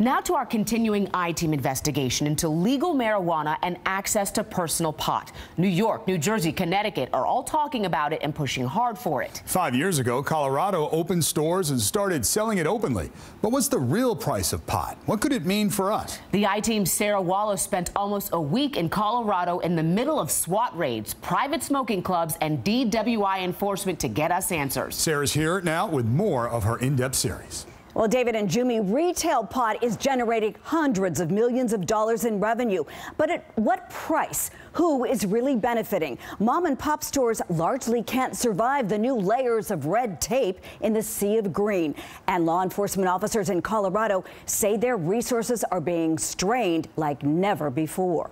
Now to our continuing I-Team investigation into legal marijuana and access to personal pot. New York, New Jersey, Connecticut are all talking about it and pushing hard for it. 5 years ago, Colorado opened stores and started selling it openly. But what's the real price of pot? What could it mean for us? The I-Team's Sarah Wallace spent almost a week in Colorado in the middle of SWAT raids, private smoking clubs, and DWI enforcement to get us answers. Sarah's here now with more of her in-depth series. Well, David and Jumi, retail pot is generating hundreds of millions of dollars in revenue. But at what price? Who is really benefiting? Mom and pop stores largely can't survive the new layers of red tape in the sea of green. And law enforcement officers in Colorado say their resources are being strained like never before.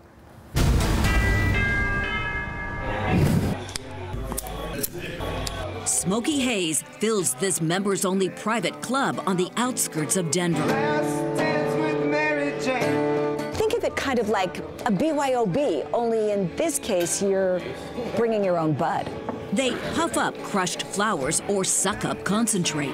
Smoky haze fills this members-only private club on the outskirts of Denver. Think of it kind of like a BYOB, only in this case, you're bringing your own bud. They puff up crushed flowers or suck up concentrate.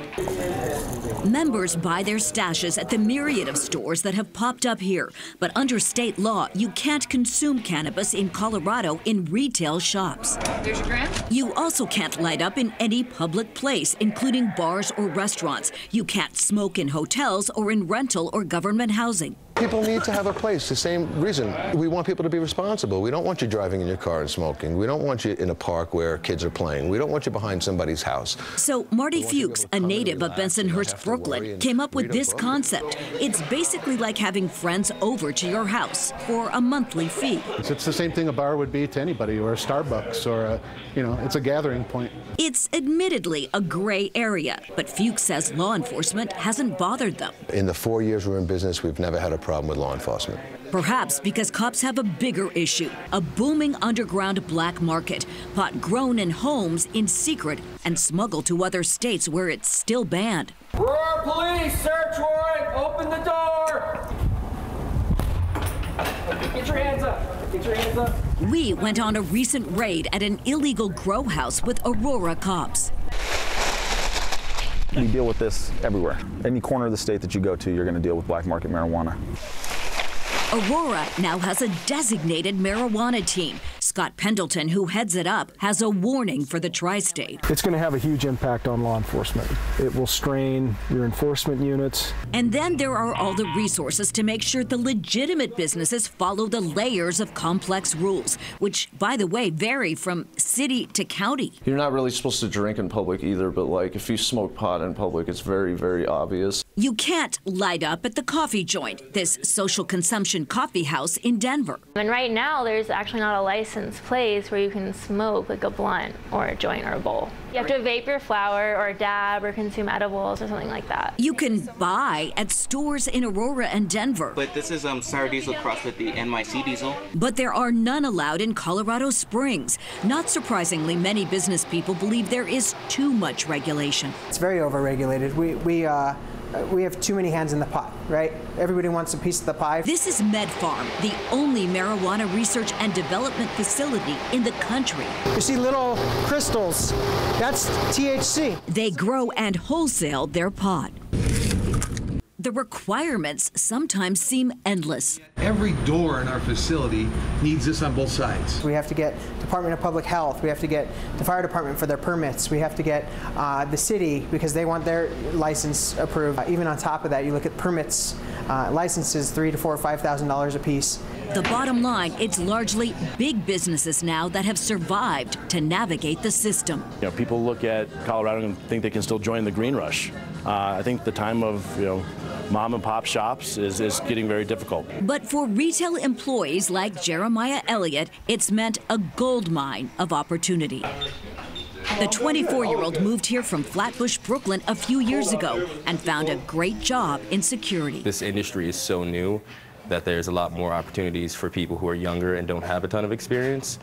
Members buy their stashes at the myriad of stores that have popped up here. But under state law, you can't consume cannabis in Colorado in retail shops. There's your gram. You also can't light up in any public place, including bars or restaurants. You can't smoke in hotels or in rental or government housing. People need to have a place, the same reason. We want people to be responsible. We don't want you driving in your car and smoking. We don't want you in a park where kids are playing. We don't want you behind somebody's house. So Marty Fuchs, a native of Bensonhurst, Brooklyn, came up with this concept. It's basically like having friends over to your house for a monthly fee. It's the same thing a bar would be to anybody, or a Starbucks, or it's a gathering point. It's admittedly a gray area, but Fuchs says law enforcement hasn't bothered them. In the 4 years we're in business, we've never had a problem with law enforcement. Perhaps because cops have a bigger issue, a booming underground black market, pot grown in homes in secret and smuggled to other states where it's still banned. Roar police, search warrant, open the door! Get your hands up, get your hands up. We went on a recent raid at an illegal grow house with Aurora cops. We deal with this everywhere. Any corner of the state that you go to, you're going to deal with black market marijuana. Aurora now has a designated marijuana team. Scott Pendleton, who heads it up, has a warning for the tri-state. It's going to have a huge impact on law enforcement. It will strain your enforcement units. And then there are all the resources to make sure the legitimate businesses follow the layers of complex rules, which, by the way, vary from city to county. You're not really supposed to drink in public either, but like if you smoke pot in public, it's very, very obvious. You can't light up at the coffee joint, this social consumption coffee house in Denver. And right now, there's actually not a licensed place where you can smoke like a blunt or a joint or a bowl. You have to vape your flower or dab or consume edibles or something like that. You can buy at stores in Aurora and Denver. But this is Sour Diesel crossed with the NYC Diesel. But there are none allowed in Colorado Springs. Not surprisingly, many business people believe there is too much regulation. It's very overregulated. We have too many hands in the pot, right? Everybody wants a piece of the pie. This is Med Farm, the only marijuana research and development facility in the country. You see little crystals, that's THC. They grow and wholesale their pot. The requirements sometimes seem endless. Every door in our facility needs this on both sides. We have to get Department of Public Health, we have to get the fire department for their permits, we have to get the city because they want their license approved. Even on top of that, you look at permits, licenses, $3,000 to $4,000 or $5,000 a piece. The bottom line, it's largely big businesses now that have survived to navigate the system. People look at Colorado and think they can still join the green rush. I think the time of, mom and pop shops is getting very difficult. But for retail employees like Jeremiah Elliott, it's meant a gold mine of opportunity. The 24-year-old moved here from Flatbush, Brooklyn a few years ago and found a great job in security. This industry is so new that there's a lot more opportunities for people who are younger and don't have a ton of experience.